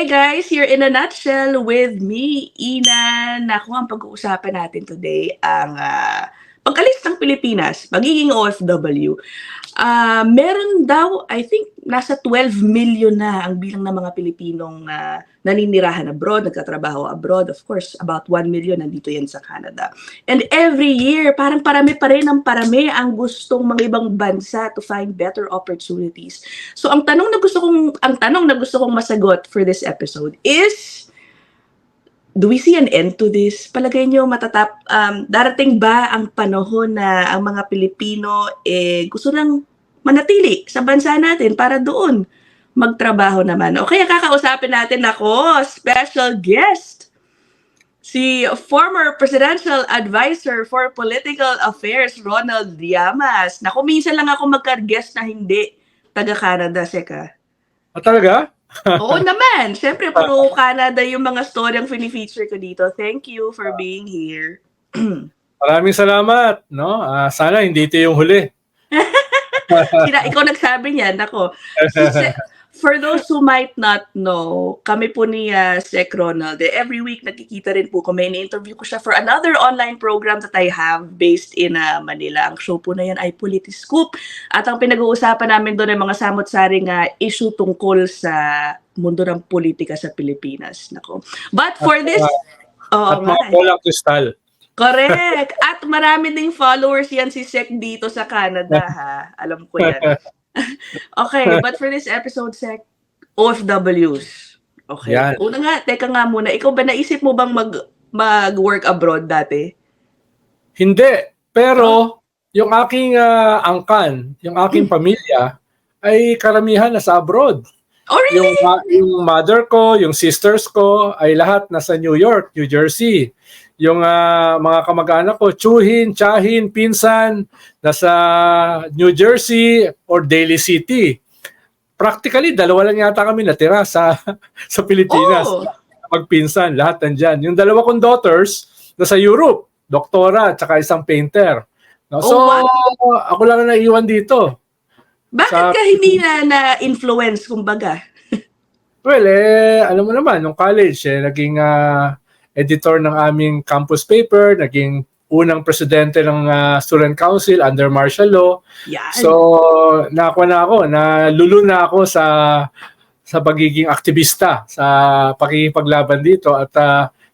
guys, here in a nutshell with me, Ina. Naku, ang pag-uusapan natin today ang pagkalis ng Pilipinas, pagiging OFW. Meron daw, I think, nasa 12 million na ang bilang ng mga Pilipinong naninirahan abroad, nagtatrabaho abroad. Of course, about 1 million nandito yan sa Canada. And every year, parang parami pa rin ang parami ang gustong mga ibang bansa to find better opportunities. So ang tanong na gusto kong masagot for this episode is, do we see an end to this? Palagay nyo darating ba ang panahon na ang mga Pilipino gusto lang manatili sa bansa natin para doon magtrabaho naman? O kaya kakausapin natin ako, special guest, si former Presidential Advisor for Political Affairs, Ronald Llamas. Naku, minsan lang ako magka-guest na hindi taga-Canada, Seka. Talaga? Oo naman. Siyempre, puro Canada yung mga story ang fini-feature ko dito. Thank you for being here. Maraming salamat. No? Sana hindi ito yung huli. Ikaw nagsabi niyan. Ako. For those who might not know, kami po ni Sec Ronald, every week nagkikita rin po kami. Ini-interview ko siya for another online program that I have based in Manila. Ang show po na yan ay Politiscoop. At ang pinag-uusapan namin doon ay mga samot-saring issue tungkol sa mundo ng politika sa Pilipinas. Nako. But for this... At mga bolang kristal. Correct! At marami ding followers yan si Sec dito sa Canada, ha? Alam ko yan. Okay, but for this episode, Sec, OFWs. Okay. Yan. Una nga, teka nga muna, ikaw ba naisip mo bang mag-work abroad dati? Hindi. Pero yung aking angkan, yung aking pamilya, ay karamihan nasa abroad. Oh, really? Yung mother ko, yung sisters ko, ay lahat nasa New York, New Jersey. Yung mga kamag-anak ko, tsahin, pinsan, nasa New Jersey or Daly City. Practically, dalawa lang yata kami natira sa Pilipinas. Oh. Magpinsan, lahat nandyan. Yung dalawa kong daughters, nasa Europe, doktora, tsaka isang painter. No? So, ako lang na naiwan dito. Bakit ka hindi na-influence, kumbaga? Well, alam mo naman, nung college, naging editor ng aming campus paper, naging unang presidente ng student council under martial law. Yan. So, nalulu na ako sa pagiging aktivista, sa pakikipaglaban dito. At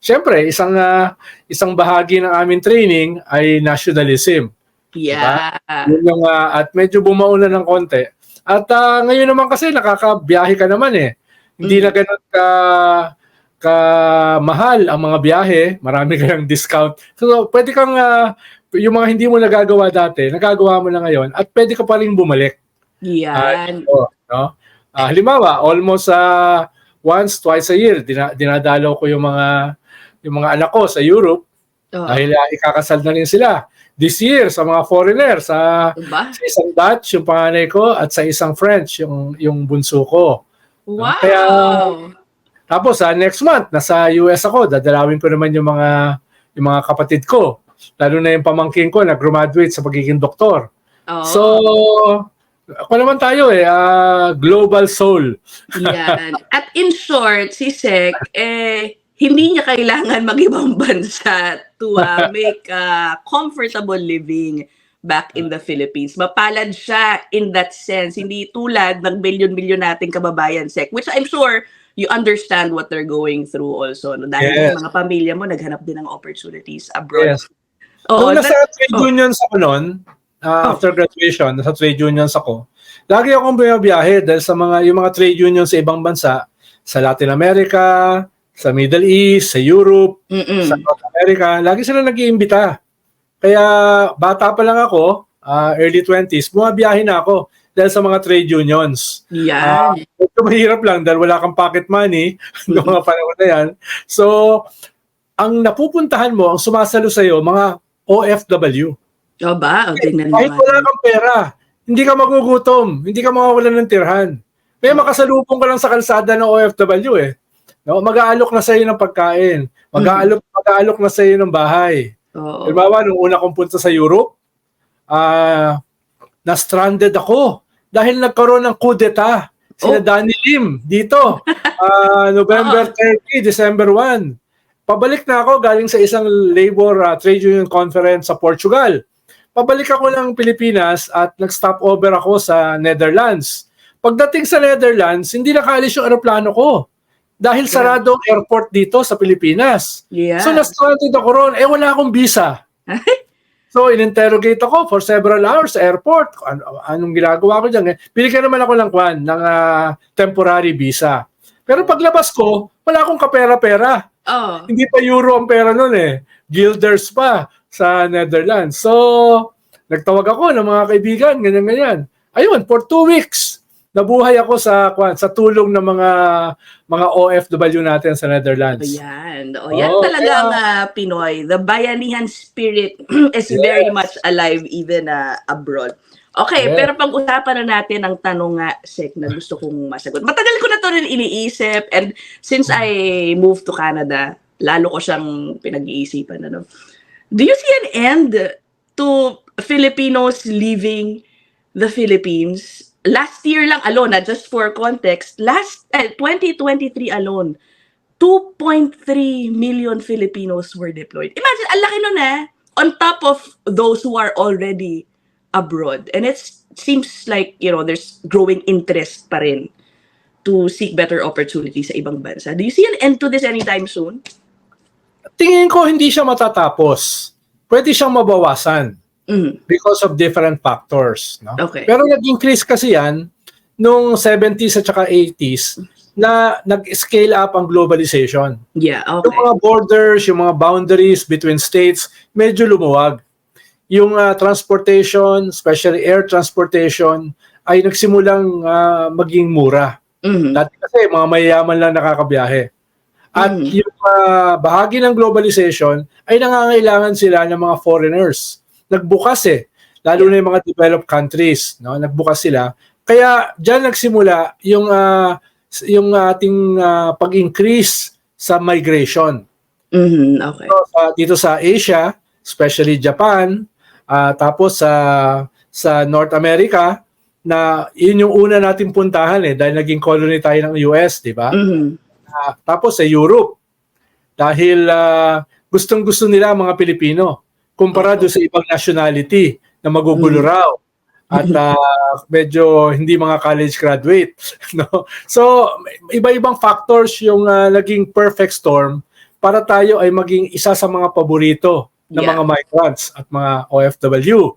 syempre, isang bahagi ng aming training ay nationalism. Yeah. Diba? Yun at medyo bumauna ng konti. At ngayon naman kasi nakakabiyahe ka naman eh. Hindi na ganun ka mahal ang mga biyahe, marami kang discount. So, pwede kang, yung mga hindi mo nagagawa dati, nagagawa mo na ngayon, at pwede ka pa rin bumalik. Yan. No? Halimbawa, almost once, twice a year, dinadalaw ko yung mga anak ko sa Europe, dahil ikakasal na rin sila. This year, sa mga foreigner, sa isang Dutch, yung panganay ko, at sa isang French, yung bunso ko. Wow! Kaya, tapos next month, nasa US ako, dadalawin ko naman yung mga kapatid ko. Lalo na yung pamangkin ko na graduate sa pagiging doktor. Oh. So, ako naman tayo global soul. Yan. At in short, si Sec, hindi niya kailangan mag-ibang bansa to make comfortable living back in the Philippines. Mapalad siya in that sense. Hindi tulad ng milyon-milyon nating kababayan, Sec, which I'm sure you understand what they're going through also. No? Dahil yung mga pamilya mo, naghanap din ng opportunities abroad. Yes. Nung nasa trade unions ako noon, after graduation, nasa trade unions ako, lagi akong bumabiyahe dahil sa yung mga trade unions sa ibang bansa, sa Latin America, sa Middle East, sa Europe, sa North America, lagi sila nag-iimbita. Kaya bata pa lang ako, early 20s, bumabiyahe na ako dahil sa mga trade unions. Yan. Mahirap lang dahil wala kang pocket money noong mga panahon na yan. So, ang napupuntahan mo, ang sumasalo sa'yo, mga OFW. O ba? O, tingnan Kahit wala kang pera, hindi ka magugutom, hindi ka mawawalan ng tirhan. May makasalubong ka lang sa kalsada ng OFW eh. No? Mag-aalok na sa'yo ng pagkain. Mag-aalok na sa'yo ng bahay. Halimbawa, nung una kong punta sa Europe, na-stranded ako dahil nagkaroon ng kudeta Sina Danny Lim dito. November 30, December 1. Pabalik na ako galing sa isang labor trade union conference sa Portugal. Pabalik ako ng Pilipinas at nag-stop over ako sa Netherlands. Pagdating sa Netherlands, hindi nakaalis yung aeroplano ko. Dahil sarado ang airport dito sa Pilipinas. Yeah. So, na-stranded ako ron. Wala akong visa. So, in-interrogate ako for several hours sa airport. Anong ginagawa ko dyan? Binigyan naman ako ng temporary visa. Pero paglabas ko, wala akong kapera-pera. Hindi pa euro ang pera nun Guilders pa sa Netherlands. So, nagtawag ako ng mga kaibigan, ganyan-ganyan. Ayun, for 2 weeks, nabuhay ako sa tulong ng mga OFW natin sa Netherlands. Ayan. Yan talaga ang Pinoy. The bayanihan spirit is very much alive even abroad. Okay, pero pag-usapan na natin ang tanong nga, Sek, na gusto kong masagot. Matagal ko na ito rin iniisip, and since I moved to Canada, lalo ko siyang pinag-iisipan. Do you see an end to Filipinos leaving the Philippines? Last year lang alone, just for context, 2023 alone, 2.3 million Filipinos were deployed. Imagine, ang laki nun on top of those who are already abroad. And it seems like, there's growing interest pa rin to seek better opportunities sa ibang bansa. Do you see an end to this anytime soon? Tingin ko hindi siya matatapos. Pwede siyang mabawasan. Because of different factors. No? Okay. Pero nag-increase kasi yan nung 70s at saka 80s na nag-scale up ang globalization. Yeah, okay. Yung mga borders, yung mga boundaries between states, medyo lumuwag. Yung transportation, especially air transportation, ay nagsimulang maging mura. Dati kasi mga mayayaman lang nakakabiyahe. At yung bahagi ng globalization ay nangangailangan sila ng mga foreigners. Nagbukas lalo na yung mga developed countries, no? Nagbukas sila. Kaya diyan nagsimula yung ating pag-increase sa migration. Okay. So, dito sa Asia, especially Japan, tapos sa North America, na yun yung una nating puntahan dahil naging colony tayo ng US, di ba? Tapos sa Europe, dahil gustong-gusto nila mga Pilipino kumpara doon sa ibang nationality na magugulo raw at medyo hindi mga college graduate. No? So, iba-ibang factors yung naging perfect storm para tayo ay maging isa sa mga paborito ng mga migrants at mga OFW.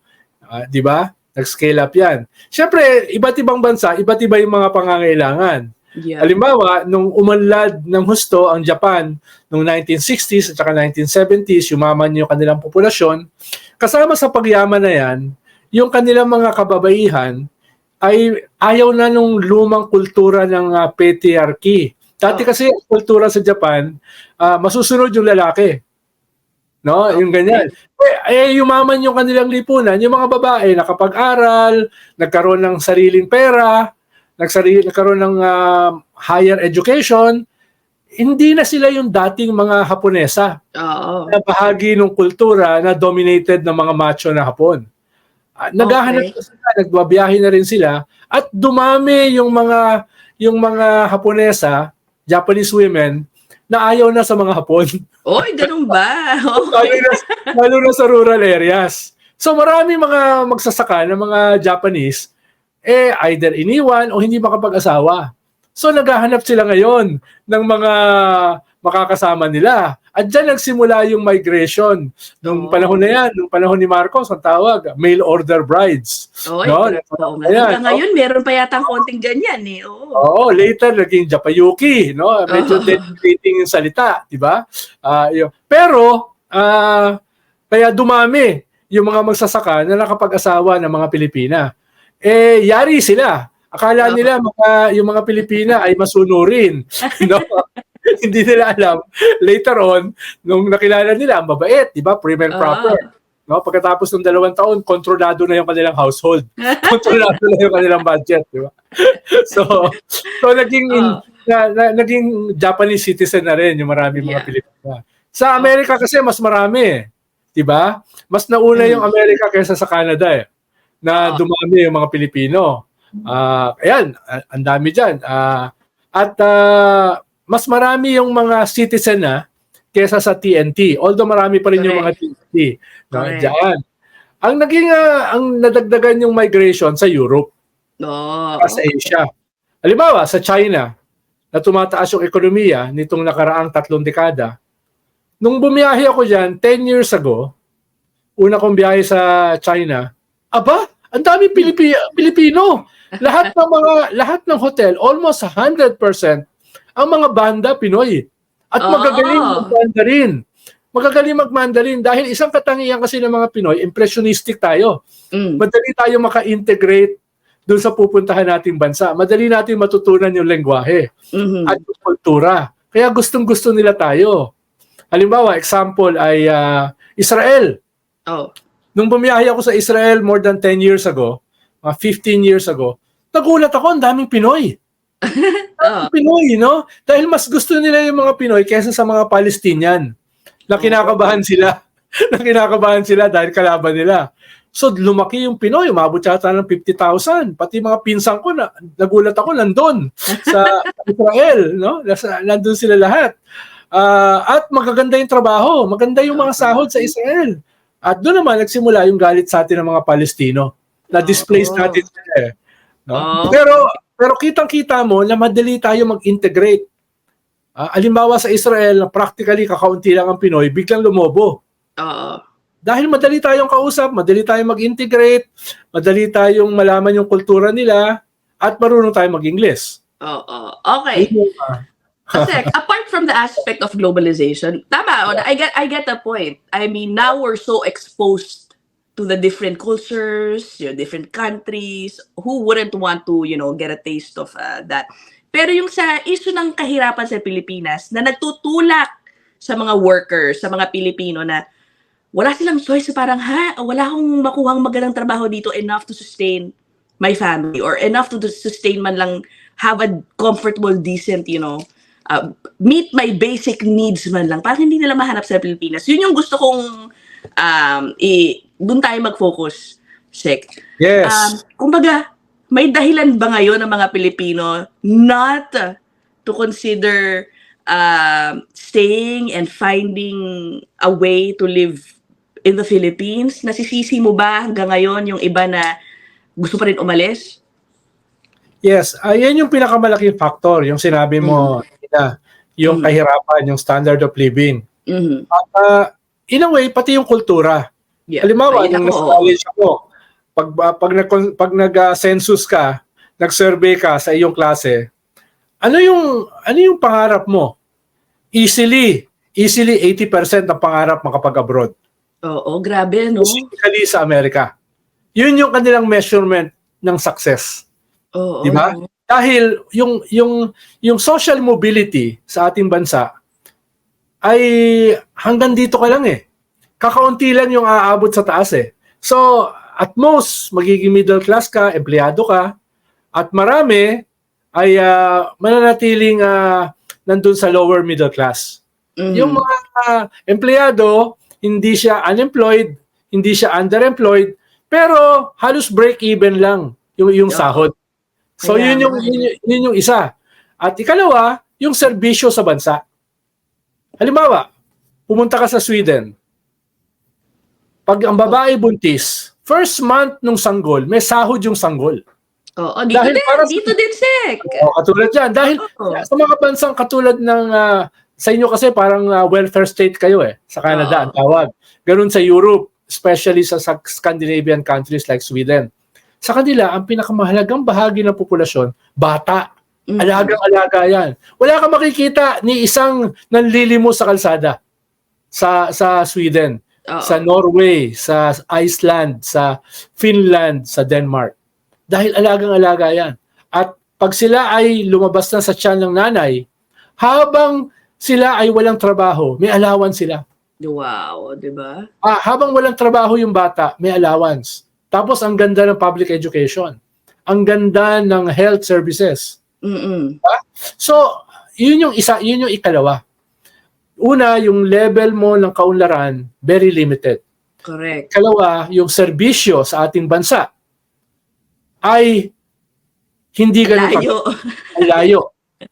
Di ba? Nag-scale up yan. Siyempre, iba't ibang bansa, iba't iba yung mga pangangailangan. Yeah. Halimbawa, nung umunlad ng husto ang Japan noong 1960s at saka 1970s, yumaman yung kanilang populasyon, kasama sa pagyaman na yan, yung kanilang mga kababaihan ay ayaw na nung lumang kultura ng patriarchy. Dati kasi kultura sa Japan, masusunod yung lalaki. No, yung ganyan. Yumaman yung kanilang lipunan, yung mga babae nakapag-aral, nagkaroon ng sariling pera, nagkaroon ng higher education, hindi na sila yung dating mga Haponesa na bahagi ng kultura na dominated ng mga macho na Hapon. Naghahanap na sila, nagbabiyahe na rin sila, at dumami yung mga Haponesa, Japanese women, na ayaw na sa mga Hapon. Oy, ganun ba? Lalo na sa rural areas. So marami mga magsasaka ng mga Japanese either iniwan o hindi makapag-asawa. So naghahanap sila ngayon ng mga makakasama nila. At dyan nagsimula yung migration. Nung panahon na yan, nung panahon ni Marcos, ang tawag, mail order brides. Hanggang ngayon, meron pa yata konting ganyan Oo, later naging Japayuki, no? Medyo dedicating yung salita, di ba? Pero, kaya dumami yung mga magsasaka na nakapag-asawa ng mga Pilipina. Yari sila. Akala nila yung mga Pilipina ay masunurin. No? Hindi nila alam. Later on, nung nakilala nila, ang mabait, di ba? Prim and proper. No? Pagkatapos ng 2 taon, kontrolado na yung kanilang household. Kontrolado na yung kanilang budget. Di ba? So naging Japanese citizen na rin yung maraming mga Pilipina. Sa Amerika kasi, mas marami. Di ba? Mas nauna yung Amerika kaysa sa Canada na dumami yung mga Pilipino. Ayan, ang dami dyan. Mas marami yung mga citizen na kesa sa TNT. Although marami pa rin yung mga TNT. No, Correct. dyan. Ang nadagdagan yung migration sa Europe, sa Asia. Halimbawa, sa China, na tumataas yung ekonomiya nitong nakaraang 3 dekada. Nung bumiyahe ako dyan, 10 years ago, una kong biyahe sa China, ang dami Pilipino. Lahat ng hotel, almost 100%, ang mga banda Pinoy. At magagaling mag-Mandarin. Magagaling mag-Mandarin dahil isang katangian kasi ng mga Pinoy, impressionistic tayo. Madali tayo maka-integrate doon sa pupuntahan nating bansa. Madali natin matutunan yung lengguwahe at yung kultura. Kaya gustong-gusto nila tayo. Halimbawa, example ay Israel. Nung bumiyahe ako sa Israel more than 10 years ago, 15 years ago, nagulat ako, ang daming Pinoy. Pinoy, no? Dahil mas gusto nila yung mga Pinoy kaysa sa mga Palestinian na kinakabahan sila. na kinakabahan sila dahil kalaban nila. So lumaki yung Pinoy, umabot yata ng 50,000. Pati mga pinsan ko, nagulat ako, nandun sa Israel. No? Nandun sila lahat. At magaganda yung trabaho, maganda yung mga sahod sa Israel. At doon naman nagsimula yung galit sa atin ng mga Palestino. Na-displace natin sila. No? Pero kitang-kita mo na madali tayo mag-integrate. Alimbawa sa Israel, practically kakaunti lang ang Pinoy, biglang lumobo. Dahil madali tayong kausap, madali tayong mag-integrate, madali tayong malaman yung kultura nila, at marunong tayong mag-English. Okay. Kasi apart from the aspect of globalization, tama, I get the point. I mean, now we're so exposed to the different cultures, different countries. Who wouldn't want to, get a taste of that? Pero yung sa issue ng kahirapan sa Pilipinas na nagtutulak sa mga workers, sa mga Pilipino na wala silang choice, parang wala akong makuhang magandang trabaho dito enough to sustain my family or enough to sustain man lang, have a comfortable, decent, meet my basic needs man lang. Parang hindi nila mahanap sa Pilipinas. Yun yung gusto kong doon tayo mag-focus, Sek. Yes. Kumbaga, may dahilan ba ngayon ng mga Pilipino not to consider staying and finding a way to live in the Philippines? Nasisisi mo ba hanggang ngayon yung iba na gusto pa rin umalis? Yes, yan yung pinakamalaking factor, yung sinabi mo, yung kahirapan, yung standard of living. At in a way, pati yung kultura. Halimbawa, yung nasa-college ako, pag nag-census ka, nag-survey ka sa iyong klase, ano yung pangarap mo? Easily 80% ng pangarap makapag-abroad. Oo, grabe, no? Specifically sa Amerika. Yun yung kanilang measurement ng success. Di ba? Dahil yung social mobility sa ating bansa ay hanggang dito ka lang eh. Kakaunti lang yung aabot sa taas eh. So, at most, magiging middle class ka, empleyado ka, at marami ay mananatiling nandun sa lower middle class. Yung mga empleyado, hindi siya unemployed, hindi siya underemployed, pero halos break-even lang yung sahod. So yun yung isa. At ikalawa, yung serbisyo sa bansa. Halimbawa, pumunta ka sa Sweden. Pag ang babae buntis, first month nung sanggol, may sahod yung sanggol. Dito din, Sek. Katulad yan. Dahil sa mga bansang katulad ng sa inyo kasi parang welfare state kayo sa Canada ang tawag. Ganun sa Europe, especially sa Scandinavian countries like Sweden. Sa kanila, ang pinakamahalagang bahagi ng populasyon, bata. Alagang-alaga yan. Wala kang makikita ni isang nanlilimo sa kalsada sa Sweden, sa Norway, sa Iceland, sa Finland, sa Denmark. Dahil alagang-alaga yan. At pag sila ay lumabas na sa tiyan ng nanay, habang sila ay walang trabaho, may allowance sila. Wow, di ba? Habang walang trabaho yung bata, may allowance. Tapos ang ganda ng public education. Ang ganda ng health services. So, yun yung isa, yun yung ikalawa. Una, yung level mo ng kaunlaran, very limited. Correct. Ikalawa, yung serbisyo sa ating bansa ay Hindi ganun Layo. ang layo.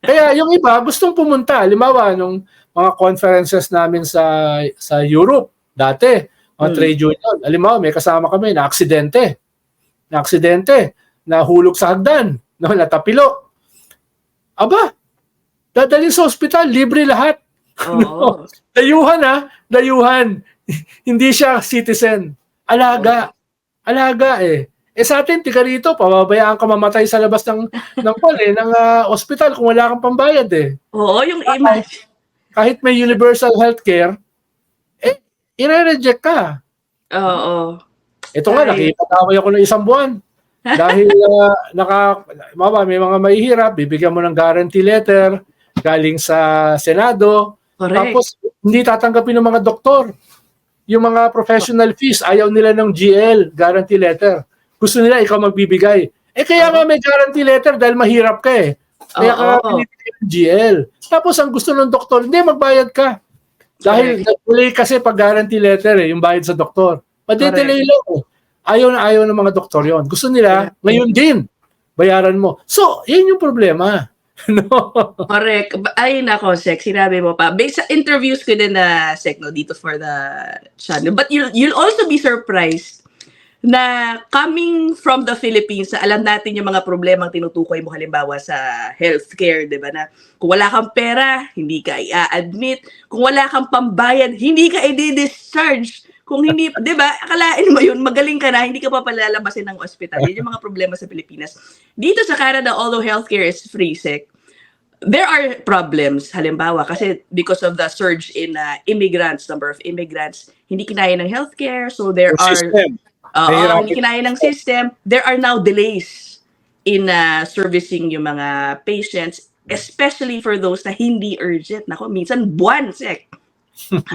Kaya yung iba gustong pumunta. Halimbawa, nung mga conferences namin sa Europe, dati, mga trade union. Halimbawa, may kasama kami na aksidente. Nahulog sa hagdan, no, natapilok. Aba, dadalhin sa ospital, libre lahat. Oo. Dayuhan. Hindi siya citizen. Alaga eh. Sa atin, tiga rito, pababayaan ka mamatay sa labas ng ospital kung wala kang pambayad eh. Oo, yung image. Kahit may universal healthcare, i-reject ka. Oo. Ito nga, nakipag-away ako ng 1 buwan. Dahil may mga mahihirap, bibigyan mo ng guarantee letter galing sa Senado. Correct. Tapos, hindi tatanggapin ng mga doktor. Yung mga professional fees, ayaw nila ng GL, guarantee letter. Gusto nila ikaw magbibigay. Kaya nga may guarantee letter dahil mahirap ka eh. Kaya ka pinibigay ng GL. Tapos ang gusto ng doktor, hindi, magbayad ka. Dahil delay kasi pag guarantee letter yung bayad sa doktor. Delay lang eh. Ayaw ng mga doktor yon. Gusto nila, ngayon din, bayaran mo. So, yan yung problema. No? Correct. Ay, nako, Sek, sinabi mo pa. Based sa interviews ko din na, Sek, no, dito for the channel. But you'll also be surprised na coming from the Philippines, alam natin yung mga problemang tinutukoy mo halimbawa sa healthcare, di ba, na kung wala kang pera, hindi ka i-admit. Kung wala kang pambayad, hindi ka i-discharge. Kung hindi, di ba, akalain mo yun, magaling ka na, hindi ka pa palalabasin ng ospital. Yan yung mga problema sa Pilipinas. Dito sa Canada, although healthcare is free, Sek, there are problems, halimbawa, kasi because of the surge in immigrants, number of immigrants, hindi kinaya ng healthcare, so there are... hindi kinaya ng system. There are now delays in servicing yung mga patients, especially for those na hindi urgent. Nako, minsan buwan, Sek,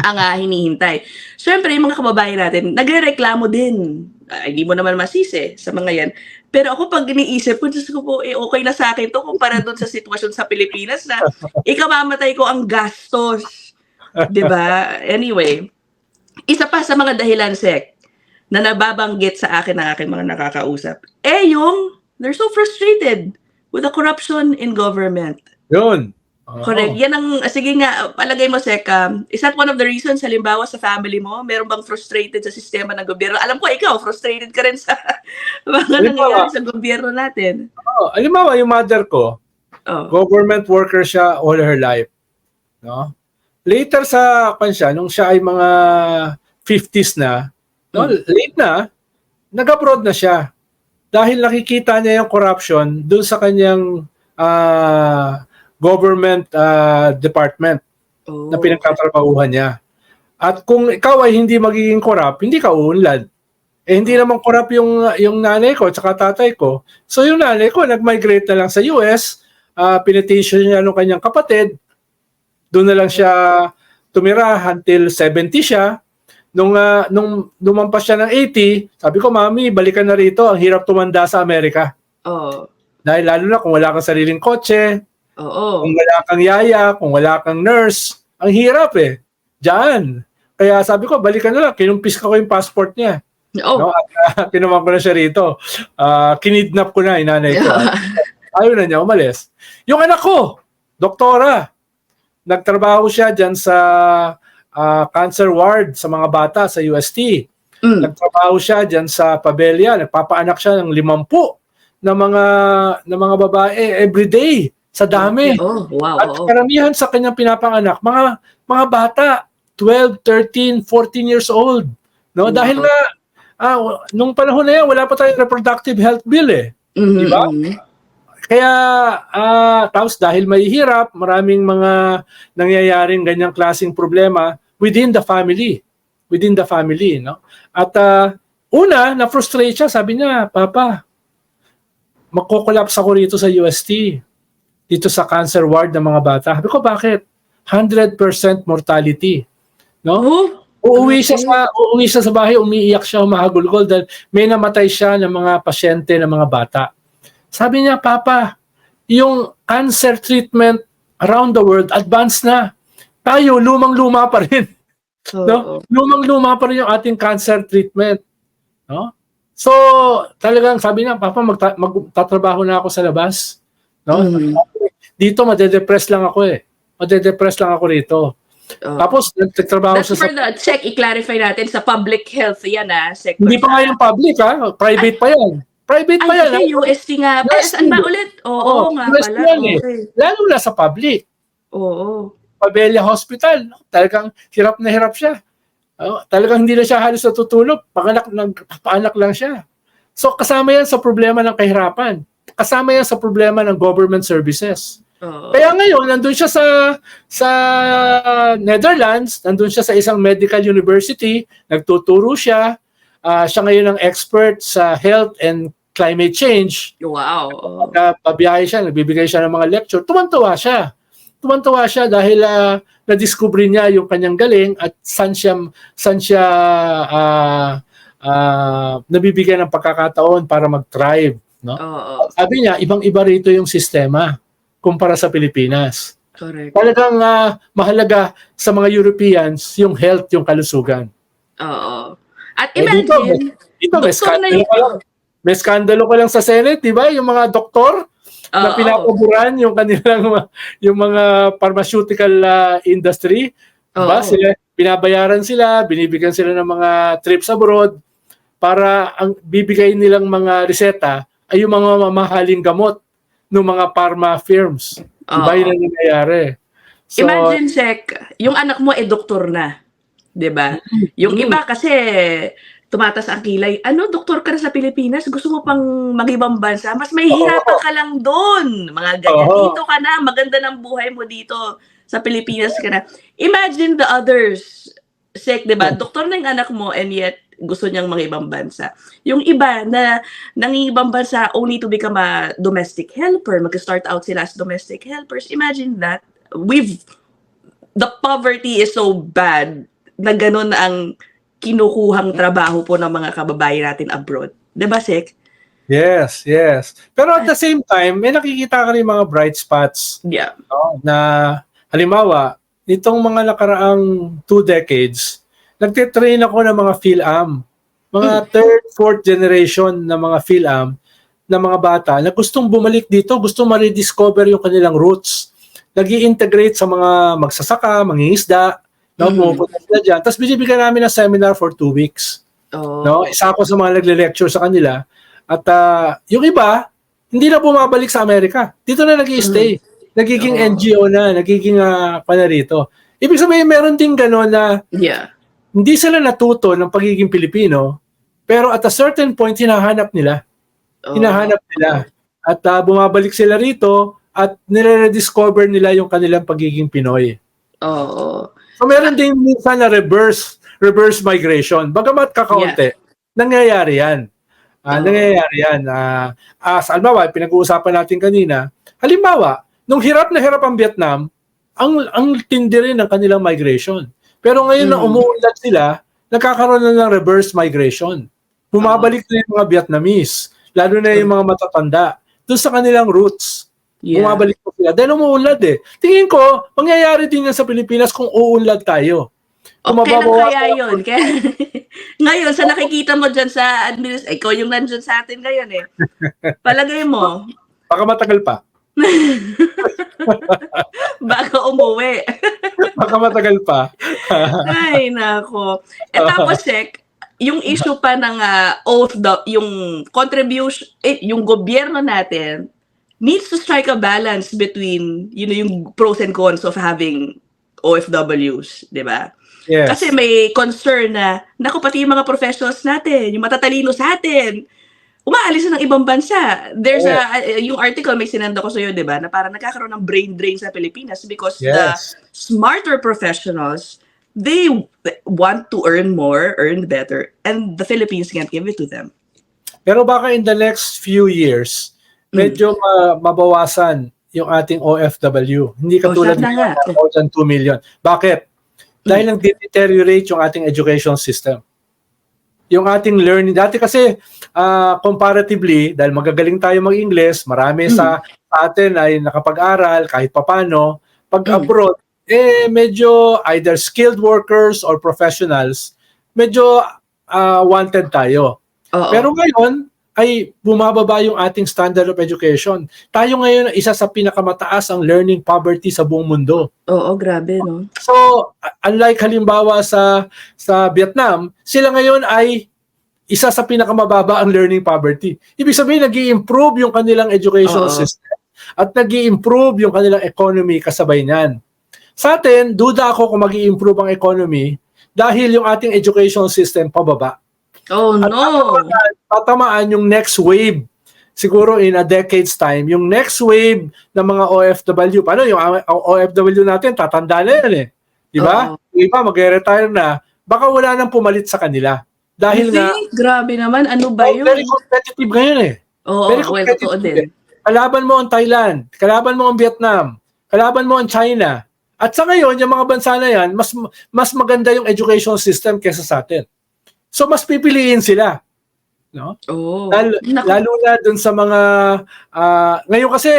ang hinihintay. Siyempre, yung mga kababayan natin, nagre-reklamo din. Hindi mo naman masisi sa mga yan. Pero ako pag iniisip ko, Diyos ko po, okay na sa akin to kumpara doon sa sitwasyon sa Pilipinas na ikamamatay ko ang gastos. Diba? Anyway, isa pa sa mga dahilan, Sek, na nababanggit sa akin ng aking mga nakakausap, they're so frustrated with the corruption in government. Yun. Correct. Yan ang, sige nga, palagay mo, Sek, is that one of the reasons, halimbawa sa family mo, meron bang frustrated sa sistema ng gobyerno? Alam ko, ikaw, frustrated ka rin sa mga nangyayari sa gobyerno natin. Halimbawa, yung mother ko, government worker siya all her life. No? Later sa siya, nung siya ay mga 50s na, no, late na, nag-abroad na siya. Dahil nakikita niya yung corruption dun sa kanyang government department na pinagtatrabahuhan niya. At kung ikaw ay hindi magiging corrupt, hindi ka uunlad. Hindi naman corrupt yung nanay ko at tatay ko. So yung nanay ko, nag-migrate na lang sa US, pinetition niya nung kanyang kapatid, doon na lang siya tumira until 70 siya. Nung lumampas siya ng 80, sabi ko, Mami, balikan na rito. Ang hirap tumanda sa Amerika. Dahil lalo na kung wala kang sariling kotse, kung wala kang yaya, kung wala kang nurse, ang hirap eh. Diyan. Kaya sabi ko, balikan na lang. Kinumpis ko yung passport niya. No? At kinuman ko na siya rito. Kinidnap ko na inanay ko. Ayaw na niya umalis. Yung anak ko, doktora. Nagtrabaho siya dyan sa cancer ward sa mga bata sa UST. Nagtrabaho siya diyan sa Pabelia, nagpapaanak siya ng 50 na mga babae everyday sa dami. At karamihan sa kanyang pinapanganak mga bata 12, 13, 14 years old. No, dahil nga nung panahon na yan wala pa tayong reproductive health bill eh. Di ba? Kaya tapos dahil mahihirap, maraming mga nangyayaring ganyang klaseng problema within the family, no? At una, na-frustrate siya, sabi niya, Papa, magko-collapse ako rito sa UST, dito sa cancer ward ng mga bata. Sabi ko, bakit? 100% mortality, no? Uuwi siya sa bahay, umiiyak siya, humahagulgol dahil may namatay siya ng mga pasyente ng mga bata. Sabi niya, Papa, yung cancer treatment around the world, advanced na. Tayo, lumang-luma pa rin. No? Lumang-luma pa rin yung ating cancer treatment. No? So, talagang sabi niya, Papa, magtatrabaho na ako sa labas. No? Dito, madedepress lang ako eh. Madedepress lang ako rito. Tapos, nagtatrabaho That's siya for the check, i-clarify natin sa public health yan sector. Hindi pa nga yung public private pa yan. Private pa yan. Ay, UST nga. Saan ba ulit? Oo nga UST pala. yan, Okay. Lalo na sa public. Oo. Pabella Hospital, talagang hirap na hirap siya. Talagang hindi na siya halos natutulog. Paanak lang siya. So kasama yan sa problema ng kahirapan. Kasama yan sa problema ng government services. Kaya ngayon, nandun siya sa Netherlands, nandun siya sa isang medical university, nagtuturo siya. Siya ngayon ang expert sa health and climate change. Wow. Pabiyahe siya, nagbibigay siya ng mga lecture. Tumantawa siya. Tumantawa siya dahil na-discover niya yung kanyang galing at saan siya nabibigyan ng pagkakataon para mag-thrive. No? Sabi niya, ibang-iba rito yung sistema kumpara sa Pilipinas. Correct. Talagang mahalaga sa mga Europeans yung health, yung kalusugan. Oo. At imagine, dito may skandalo ka lang sa Senate, di ba? Yung mga doktor na pinapaboran yung kanilang yung mga pharmaceutical industry. Diba? Binabayaran sila, binibigyan sila ng mga trips abroad para ang bibigay nilang mga reseta ay yung mga mamahaling gamot ng mga pharma firms. Diba yun ang nangyayari? So, imagine, Sek, yung anak mo doktor na. Diba? Yung iba kasi tumatas ang kilay. Doktor ka na sa Pilipinas? Gusto mo pang mag-ibang bansa? Mas mahihirapan ka lang doon. Mga ganyan. Dito ka na. Maganda ng buhay mo dito. Sa Pilipinas ka na. Imagine the others. Sek, diba? Doktor na yung anak mo and yet gusto niyang mga ibang bansa. Yung iba na nangingibang bansa only to become a domestic helper. Mag-start out sila as domestic helpers. Imagine that. The poverty is so bad na ganun ang kinukuhang trabaho po ng mga kababayan natin abroad. Diba, Sek? Yes. Pero at the same time, may nakikita ka rin mga bright spots. Yeah. Na halimbawa, nitong mga nakaraang 2 decades, nagtitrain ako ng mga PhilAm. Mga 3rd, 4th generation na mga PhilAm na mga bata na gustong bumalik dito, gustong ma-rediscover yung kanilang roots. Nag-i-integrate sa mga magsasaka, mangingisda, pupunta sila dyan. Tapos binibigyan namin ng seminar for 2 weeks. Isa ako sa mga nagle-lecture sa kanila. At yung iba, hindi na bumabalik sa Amerika. Dito na nag-i-stay. Nagiging NGO na, nagiging rito. Ibig sabihin, meron din gano'n na hindi sila natuto ng pagiging Pilipino, pero at a certain point, hinahanap nila. At bumabalik sila rito at nire-rediscover nila yung kanilang pagiging Pinoy. So meron din minsan na reverse migration. Bagamat kakaunti, nangyayari yan. Halimbawa, pinag-uusapan natin kanina, nung hirap na hirap ang Vietnam, ang tindi rin ng kanilang migration. Pero ngayon na umuunlad sila, nagkakaroon na ng reverse migration. Bumabalik na yung mga Vietnamese, lalo na yung mga matatanda, doon sa kanilang roots. Bumabalik po sila. Dahil umuunlad Tingin ko, mangyayari din yan sa Pilipinas kung uunlad tayo. Okay lang kaya yun. Ngayon, sa nakikita mo dyan sa ikaw yung nandyan sa atin ngayon Palagay mo? Baka matagal pa. Baka umuwi. Baka matagal pa. Ay, nako. Tapos, Sek, yung issue pa ng oath, yung contribution, yung gobyerno natin needs to strike a balance between, yung pros and cons of having OFWs, di ba? Yes. Kasi may concern na, pati yung mga professionals natin, yung matatalino sa atin, umaalis na ng ibang bansa. There's yung article may sinenda ko sa iyo, 'di ba? Na parang nagkakaroon ng brain drain sa Pilipinas because the smarter professionals, they want to earn more, earn better, and the Philippines can't give it to them. Pero baka in the next few years, medyo mabawasan yung ating OFW. Hindi katulad ng 2 million. Bakit? Dahil nag-deteriorate yung ating education system. Yung ating learning, dati kasi comparatively, dahil magagaling tayo mag-English, marami sa atin ay nakapag-aral kahit papano. Pag abroad, medyo either skilled workers or professionals, medyo wanted tayo. Oo. Pero ngayon, ay bumababa yung ating standard of education. Tayo ngayon, isa sa pinakamataas ang learning poverty sa buong mundo. Oo, grabe, no? So, unlike halimbawa sa Vietnam, sila ngayon ay isa sa pinakamababa ang learning poverty. Ibig sabihin, nag-i-improve yung kanilang education Oo. system at nag-i-improve yung kanilang economy kasabay niyan. Sa atin, duda ako kung mag-i-improve ang economy dahil yung ating education system pababa. Oh, At no! tatamaan yung next wave, siguro in a decade's time, yung next wave ng mga OFW. Paano yung OFW natin, tatanda na yan eh. Di ba? Oo. Yung iba, mag-retire na, baka wala nang pumalit sa kanila. Dahil You nga, think? Grabe naman, ano ba yun? very competitive ngayon eh. Oo, Very well, totoo competitive. din. Kalaban mo ang Thailand, kalaban mo ang Vietnam, kalaban mo ang China. At sa ngayon, yung mga bansa na yan, mas maganda yung education system kesa sa atin. So, mas pipiliin sila. No? Oh. Lalo na dun sa mga, ngayon kasi,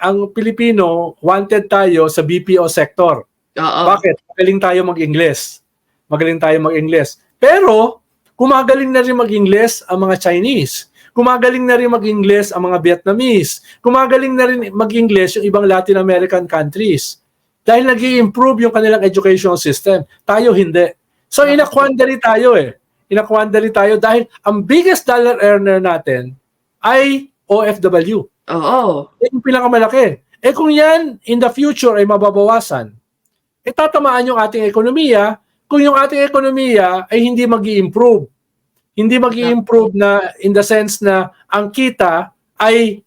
ang Pilipino, wanted tayo sa BPO sector. Oo. Bakit? Magaling tayo mag-Ingles. Magaling tayo mag-Ingles. Pero, kumagaling na rin mag-Ingles ang mga Chinese. Kumagaling na rin mag-Ingles ang mga Vietnamese. Kumagaling na rin mag-Ingles yung ibang Latin American countries. Dahil nag-i-improve yung kanilang education system. Tayo hindi. So, ina-quandary tayo eh. Ina-quandary tayo dahil ang biggest dollar earner natin ay OFW. Oo. Yung pinakamalaki. Kung yan, in the future ay mababawasan, tatamaan yung ating ekonomiya kung yung ating ekonomiya ay hindi mag-i-improve. Hindi mag-i-improve na in the sense na ang kita ay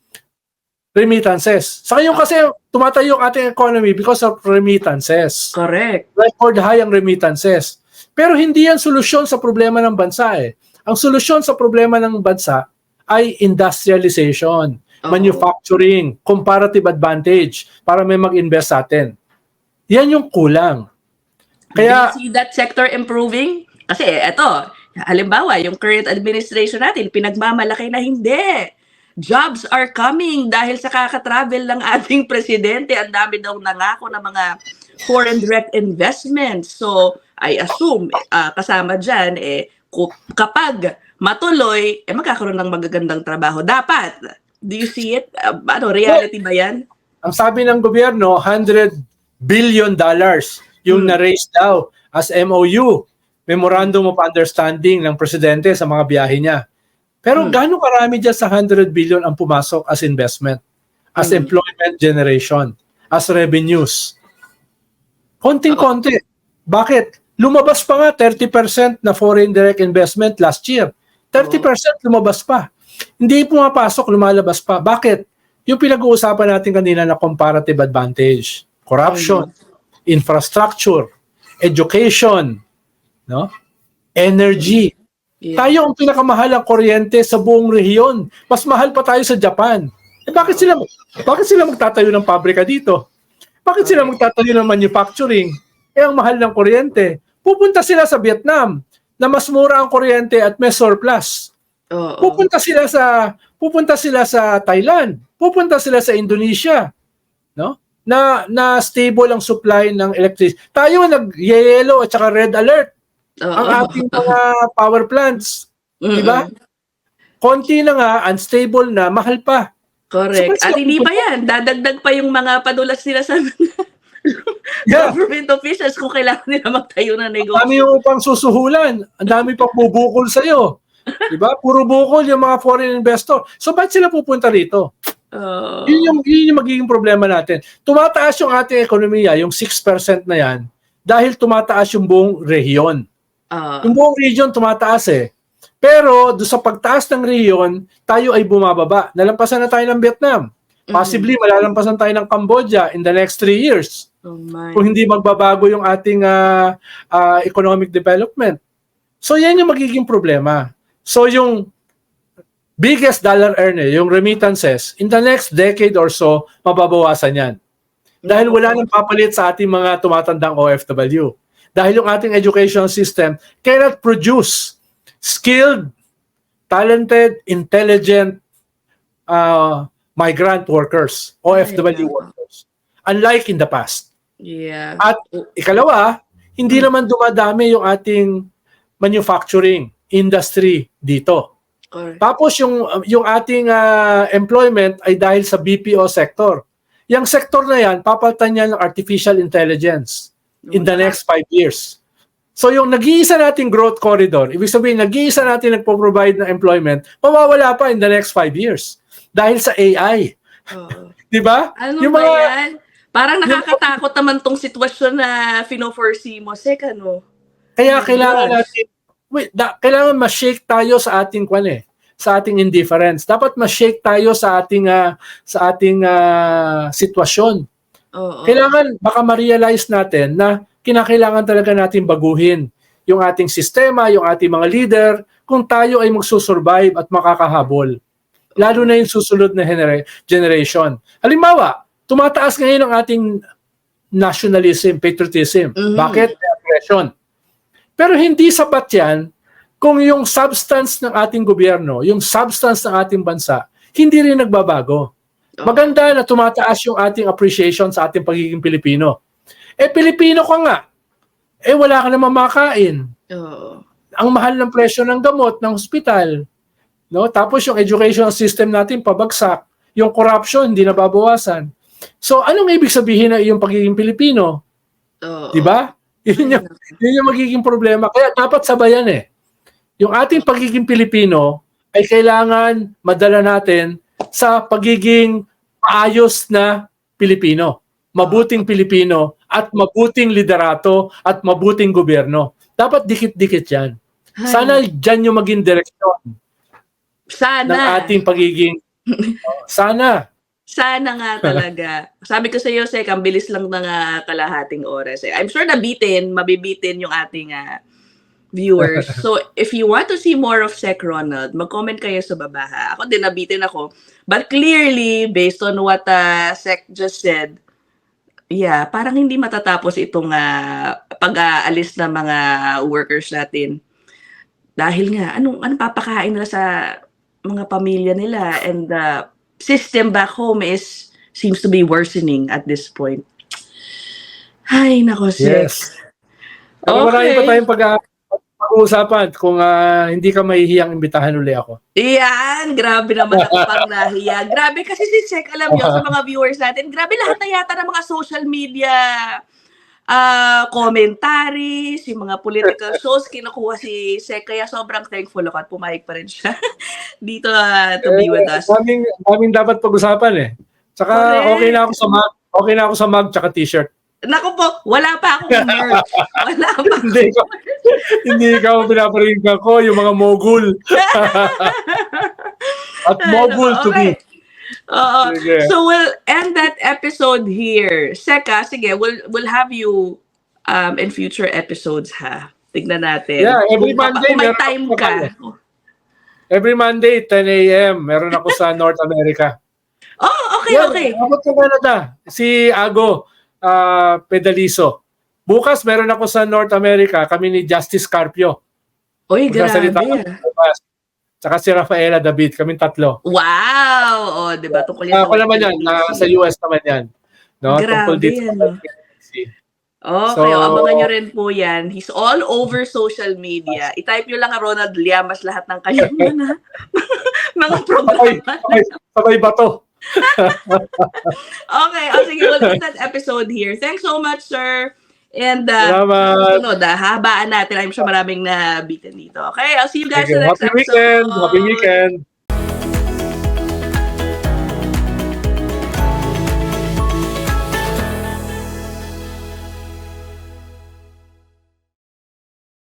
remittances. Sa ngayon kasi tumatayo ang ating economy because of remittances. Correct. Record high ang remittances. Pero hindi yan solusyon sa problema ng bansa eh. Ang solusyon sa problema ng bansa ay industrialization, manufacturing, comparative advantage para may mag-invest sa atin. Yan yung kulang. Kaya, do you see that sector improving? Kasi eto, halimbawa, yung current administration natin, pinagmamalaki na hindi. Jobs are coming dahil sa kaka-travel ng ating presidente. Ang dami daw nangako ng mga foreign direct investments. So, I assume, kasama dyan, kapag matuloy, magkakaroon ng magagandang trabaho. Dapat. Do you see it? Reality ba yan? ang sabi ng gobyerno, $100 billion yung na-raise daw as MOU, Memorandum of Understanding ng presidente sa mga biyahe niya. Pero gaano karami dyan sa 100 billion ang pumasok as investment, as employment generation, as revenues? Konting-konti. Bakit? Lumabas pa nga 30% na foreign direct investment last year. 30% lumabas pa. Hindi pumapasok, lumalabas pa. Bakit? Yung pinag-uusapan natin kanina na comparative advantage, corruption, infrastructure, education, no? Energy. Tayo ang pinakamahalang kuryente sa buong rehiyon. Mas mahal pa tayo sa Japan. Bakit sila magtatayo ng pabrika dito? Bakit sila magtatayo ng manufacturing? Ang mahal ng kuryente. Pupunta sila sa Vietnam na mas mura ang kuryente at may surplus. Pupunta sila sa Thailand. Pupunta sila sa Indonesia, no? Na stable ang supply ng electricity. Tayo nag-yellow at saka red alert. Ang ating mga power plants, di ba? Konti na nga, unstable na, mahal pa. Correct. At hindi pa yan. Dadagdag pa yung mga padulas nila sa government officials kung kailangan nila magtayo ng negosyo. Ang dami yung upang susuhulan. Ang dami pang bubukol sa'yo. Diba? Puro bukol yung mga foreign investor. So, ba't sila pupunta rito? Yun yung magiging problema natin. Tumataas yung ating ekonomiya, yung 6% na yan, dahil tumataas yung buong rehiyon. Yung buong region tumataas eh. Pero doon sa pagtaas ng rehiyon, tayo ay bumababa. Nalampasan na tayo ng Vietnam. Possibly, malalampasan tayo ng Cambodia in the next 3 years. Kung hindi magbabago yung ating economic development. So, yan yung magiging problema. So, yung biggest dollar earner, yung remittances, in the next decade or so, mababawasan yan. Dahil wala nang papalit sa ating mga tumatandang OFW. Dahil yung ating education system cannot produce skilled, talented, intelligent migrant workers, OFW workers. Unlike in the past. Yeah. At ikalawa, hindi naman dumadami yung ating manufacturing industry dito. Correct. Tapos yung ating employment ay dahil sa BPO sector. Yung sector na yan, papalitan niya ng artificial intelligence in the next 5 years. So yung nag-iisa nating growth corridor, ibig sabihin nag-iisa natin nagpo-provide ng employment, mawawala pa in the next 5 years dahil sa AI. Oo. 'Di ba? Ano ba yan? Parang nakakatakot naman tong sitwasyon na fino-foresee mo, Sek, ano? Kaya Oh my kailangan gosh. natin kailangan ma-shake tayo sa ating sa ating indifference. Dapat ma-shake tayo sa ating sitwasyon. Oo. Kailangan baka ma-realize natin na kinakailangan talaga natin baguhin yung ating sistema, yung ating mga leader, kung tayo ay magsusurvive at makakahabol. Lalo na yung susunod na generation. Halimbawa, tumataas ngayon ang ating nationalism, patriotism. Bakit? Aggression. Pero hindi sapat yan kung yung substance ng ating gobyerno, yung substance ng ating bansa, hindi rin nagbabago. Maganda na tumataas yung ating appreciation sa ating pagiging Pilipino. Pilipino ka nga. Wala ka naman makain. Ang mahal ng presyo ng gamot, ng hospital. No? Tapos yung educational system natin pabagsak. Yung corruption, hindi nababawasan. So, anong ibig sabihin ng iyong pagiging Pilipino? Diba? Yun yung magiging problema. Kaya dapat sabayan Yung ating pagiging Pilipino ay kailangan madala natin sa pagiging maayos na Pilipino. Mabuting Pilipino at mabuting liderato at mabuting gobyerno. Dapat dikit-dikit yan. Sana dyan yung maging direksyon ng ating pagiging. Sana nga talaga. Sabi ko sa iyo, Sek, ang bilis lang ng kalahating oras. I'm sure mabibitin yung ating viewers. So, if you want to see more of Sec Ronald, mag-comment kayo sa baba. Ako din, nabitin ako. But clearly, based on what Sec just said, yeah, parang hindi matatapos itong pag-aalis ng mga workers natin. Dahil nga, anong papakain nila sa mga pamilya nila, and the system back home seems to be worsening at this point. Ay, nako, Sek. Yes. Marami pa tayong pag-uusapan kung hindi ka mahihiyang imbitahan uli ako. Yan, grabe naman ako pang nahiya. Grabe kasi si Sek, alam niyo, sa mga viewers natin, grabe lahat na yata ng mga social media commentaries, yung mga political shows, kinukuha si Sek, kaya sobrang thankful ako at pumayag pa rin siya dito to be with us. Daming dapat pag-usapan Tsaka okay na ako sa mug tsaka t-shirt. Naku po, wala pa akong merch. Wala pa. Hindi ikaw pinaparinggan ko, yung mga mogul. At mogul to be. So we'll end that episode here. Seka, sige, we'll have you in future episodes, ha? Tignan natin. Yeah, every Monday kung may time ka. Every Monday, 10 a.m. Meron ako sa North America. Oh, okay. Abot sa Canada. Si Ago Pedalizo. Bukas meron ako sa North America, kami ni Justice Carpio. Oy, grabe. Tsaka si Rafaela David, kaming tatlo. Wow! Di ba? Tungkol yan. Ako naman yan, sa US naman yan. No? Grabe, tungkol dito. Okay, abangan nyo rin po yan. He's all over social media. I-type nyo lang Ronald Llamas lahat ng kanyang mga programa. Sabay bato. Okay, sige, we'll end that episode here. Thanks so much, sir. And sunod, habaan natin. I'm sure maraming nabitin dito. Okay, I'll see you guys in the next episode. Happy weekend!